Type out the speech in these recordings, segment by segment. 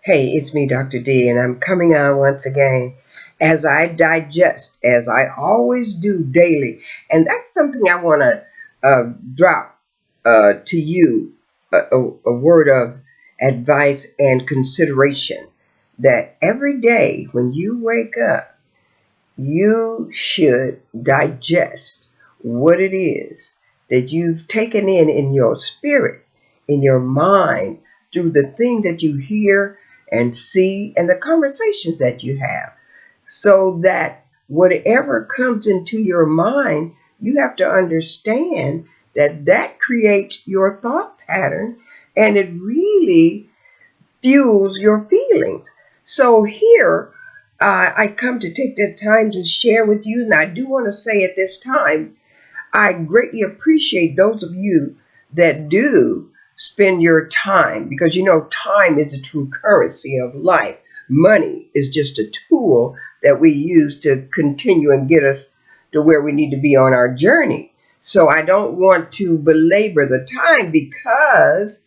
Hey, it's me, Dr. D, and I'm coming on once again as I digest, as I always do daily. And that's something I want to drop to you a word of advice and consideration that every day when you wake up, you should digest what it is that you've taken in your spirit, in your mind, through the things that you hear and see and the conversations that you have. So that whatever comes into your mind, you have to understand that that creates your thought pattern and it really fuels your feelings. So here, I come to take the time to share with you, and I do want to say at this time, I greatly appreciate those of you that do spend your time because time is the true currency of life. Money is just a tool that we use to continue and get us to where we need to be on our journey. So I don't want to belabor the time because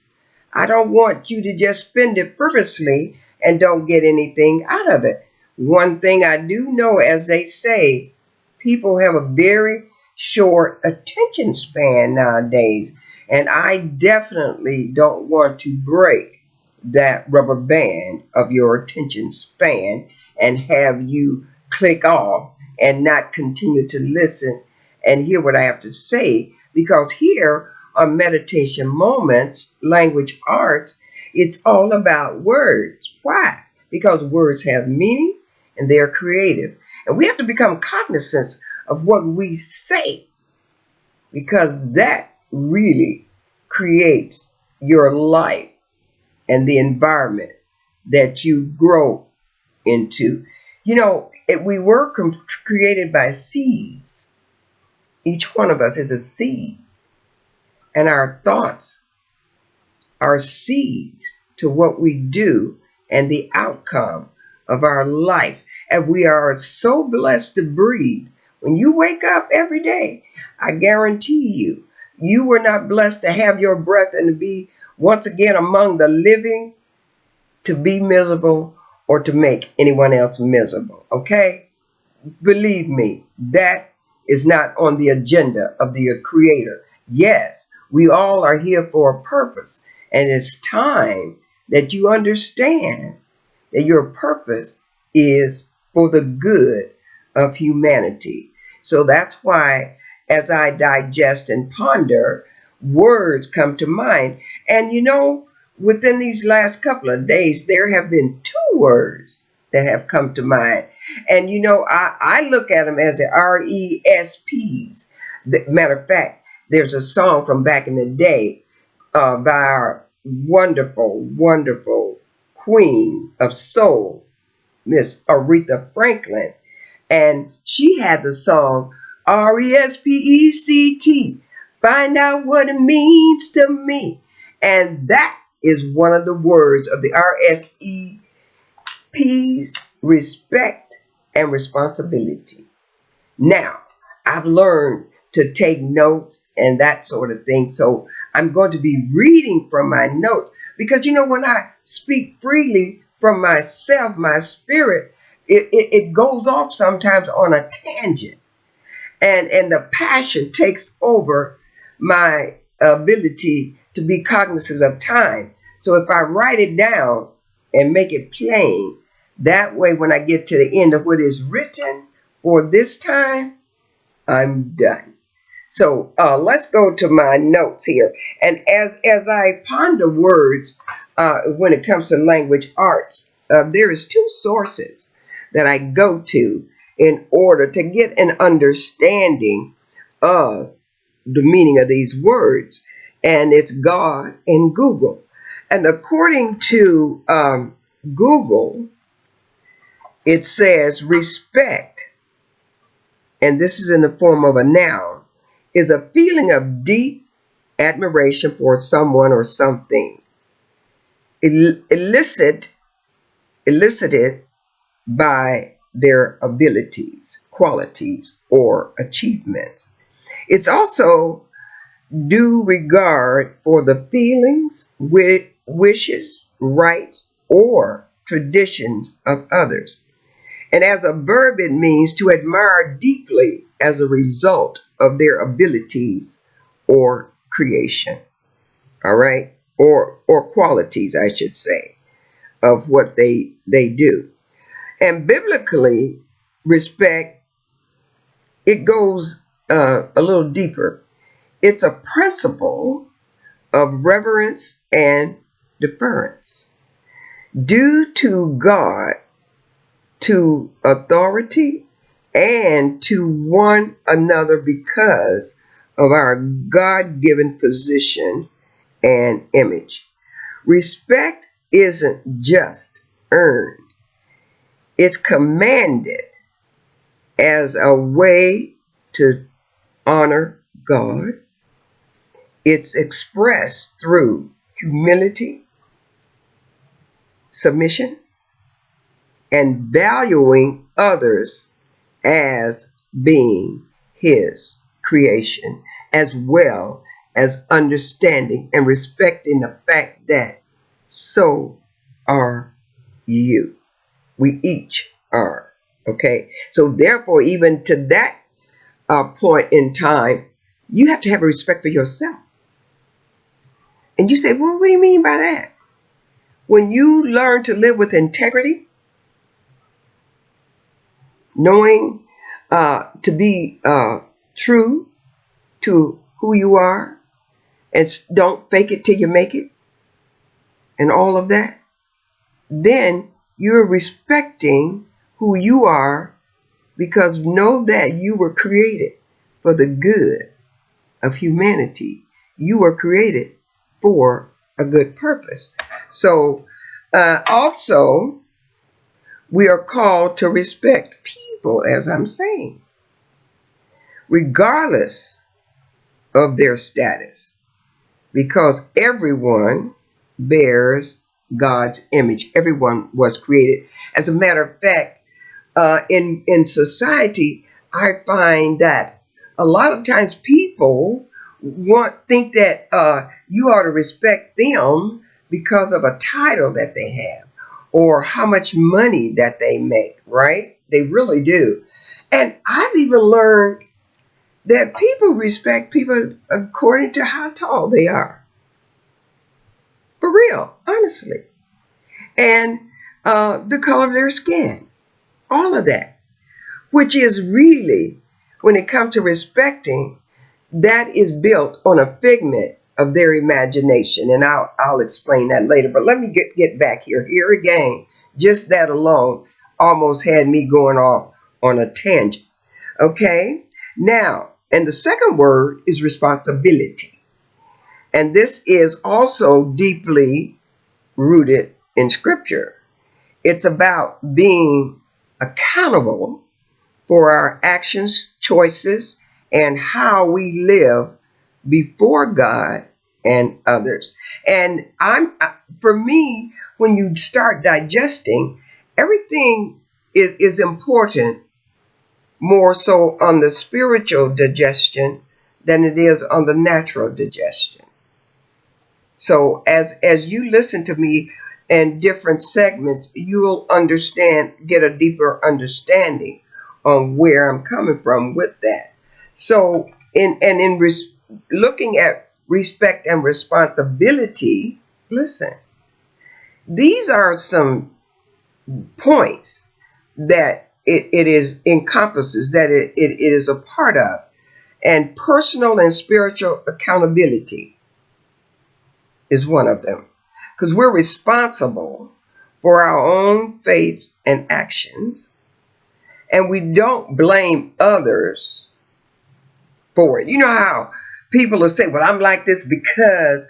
I don't want you to just spend it frivolously and don't get anything out of it. One thing I do know, as they say, people have a very short attention span nowadays. And I definitely don't want to break that rubber band of your attention span and have you click off and not continue to listen and hear what I have to say. Because here on Meditation Moments, Language Arts, it's all about words. Why? Because words have meaning and they're creative. And we have to become cognizant of what we say because that really creates your life and the environment that you grow into. We were created by seeds. Each one of us is a seed, and our thoughts are seeds to what we do and the outcome of our life. And we are so blessed to breathe. When you wake up every day, I guarantee you, you were not blessed to have your breath and to be once again among the living, to be miserable or to make anyone else miserable. Okay? Believe me, that is not on the agenda of the Creator. Yes, we all are here for a purpose, and it's time that you understand that your purpose is for the good of humanity. So that's why, as I digest and ponder, words come to mind. And within these last couple of days, there have been two words that have come to mind. And I look at them as the RESPs. Matter of fact, there's a song from back in the day by our wonderful, wonderful queen of soul, Miss Aretha Franklin. And she had the song RESPECT, find out what it means to me. And that is one of the words of the RSEPs, respect and responsibility. Now, I've learned to take notes and that sort of thing. So I'm going to be reading from my notes because, when I speak freely from myself, my spirit, it goes off sometimes on a tangent. And the passion takes over my ability to be cognizant of time. So if I write it down and make it plain, that way when I get to the end of what is written for this time, I'm done. So let's go to my notes here. And as I ponder words when it comes to language arts, there is two sources that I go to in order to get an understanding of the meaning of these words. And it's God and Google. And according to Google, it says respect, and this is in the form of a noun, is a feeling of deep admiration for someone or something, elicited by their abilities, qualities, or achievements. It's also due regard for the feelings, wishes, rights, or traditions of others. And as a verb, it means to admire deeply as a result of their abilities or creation. All right? Or qualities, I should say, of what they do. And biblically, respect, it goes a little deeper. It's a principle of reverence and deference due to God, to authority, and to one another because of our God given position and image. Respect isn't just earned, it's commanded as a way to honor God. It's expressed through humility, submission, and valuing others as being His creation, as well as understanding and respecting the fact that so are you. We each are. Okay? So, therefore, even to that point in time, you have to have a respect for yourself. And you say, well, what do you mean by that? When you learn to live with integrity, knowing to be true to who you are, and don't fake it till you make it, and all of that, then you're respecting who you are, because know that you were created for the good of humanity. You were created for a good purpose. So also, we are called to respect people, as I'm saying, regardless of their status, because everyone bears God's image. Everyone was created. As a matter of fact, in society, I find that a lot of times people think that you ought to respect them because of a title that they have or how much money that they make, right? They really do. And I've even learned that people respect people according to how tall they are. For real, honestly. And the color of their skin. All of that. Which is really, when it comes to respecting, that is built on a figment of their imagination. And I'll explain that later. But let me get back here. Here again, just that alone almost had me going off on a tangent. Okay? Now, and the second word is responsibility. And this is also deeply rooted in Scripture. It's about being accountable for our actions, choices, and how we live before God and others. And for me, when you start digesting, everything is important, more so on the spiritual digestion than it is on the natural digestion. So as you listen to me in different segments, you'll get a deeper understanding on where I'm coming from with that. So looking at respect and responsibility, listen, these are some points that it is encompasses, that it is a part of. And personal and spiritual accountability is one of them, because we're responsible for our own faith and actions, and we don't blame others for it. You know how people will say, well, I'm like this because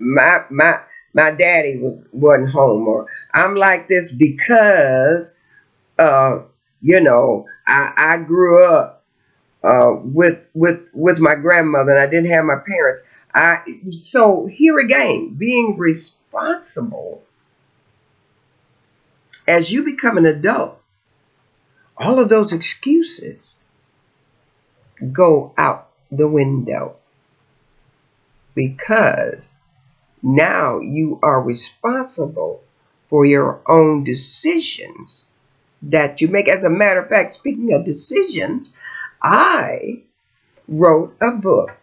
my daddy wasn't home, or I'm like this because I grew up with my grandmother and I didn't have my parents. So here again, being responsible as you become an adult, all of those excuses go out the window, because now you are responsible for your own decisions that you make. As a matter of fact, speaking of decisions, I wrote a book.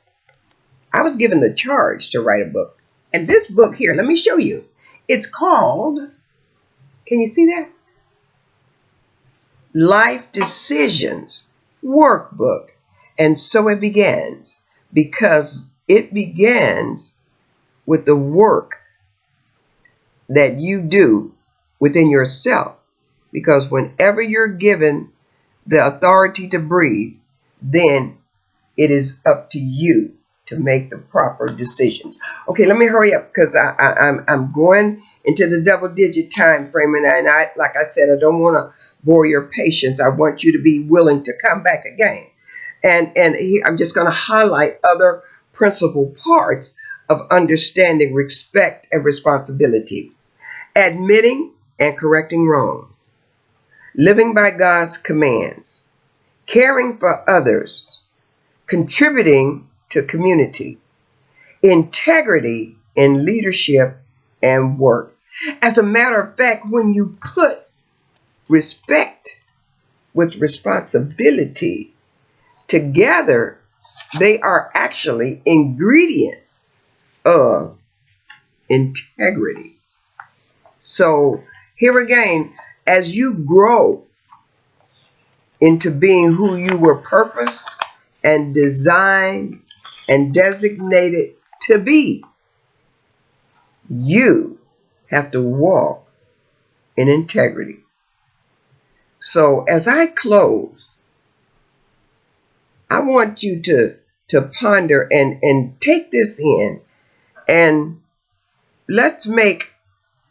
I was given the charge to write a book. And this book here, let me show you. It's called, can you see that? Life Decisions Workbook. And so it begins, because it begins with the work that you do within yourself. Because whenever you're given the authority to breathe, then it is up to you to make the proper decisions. Okay, let me hurry up, because I'm going into the double-digit time frame, and I, like I said, I don't want to bore your patience. I want you to be willing to come back again. And I'm just going to highlight other principal parts of understanding respect and responsibility. Admitting and correcting wrongs. Living by God's commands. Caring for others. Contributing to community. Integrity in leadership and work. As a matter of fact, when you put respect with responsibility together, they are actually ingredients of integrity. So here again, as you grow into being who you were purposed and designed and designated to be, you have to walk in integrity. So as I close, I want you to ponder and take this in, and let's make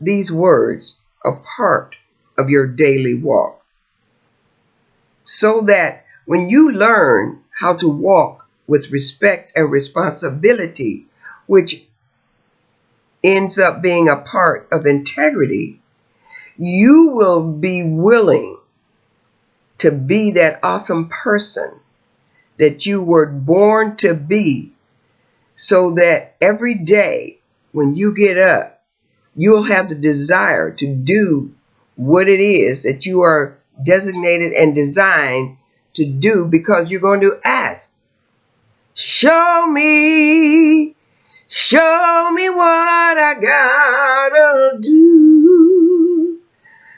these words a part of your daily walk, so that when you learn how to walk with respect and responsibility, which ends up being a part of integrity, you will be willing to be that awesome person that you were born to be, so that every day when you get up, you'll have the desire to do what it is that you are designated and designed to do, because you're going to ask, show me what I gotta do,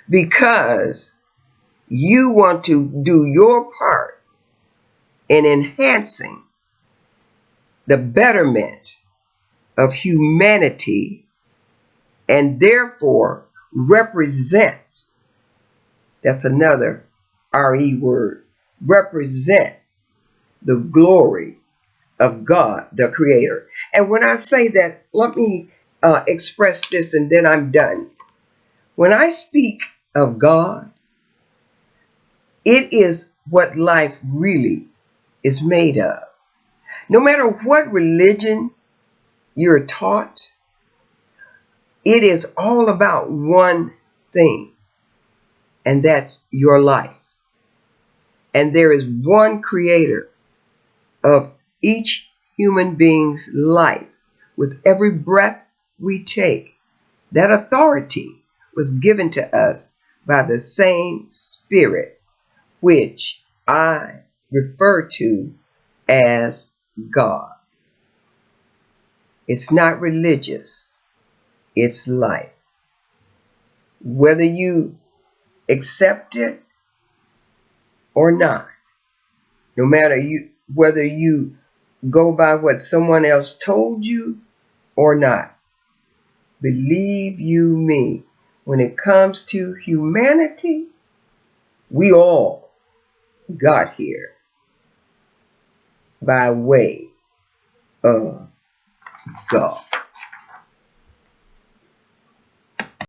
because you want to do your part in enhancing the betterment of humanity, and therefore represent, that's another RE word, represent the glory of God, the Creator. And when I say that, let me express this, and then I'm done. When I speak of God, it is what life really is made of. No matter what religion you're taught, it is all about one thing, and that's your life. And there is one creator of each human being's life. With every breath we take, that authority was given to us by the same Spirit, which I refer to as God. It's not religious, it's life. Whether you accept it or not, no matter whether you go by what someone else told you or not, believe you me, when it comes to humanity, we all got here by way of God.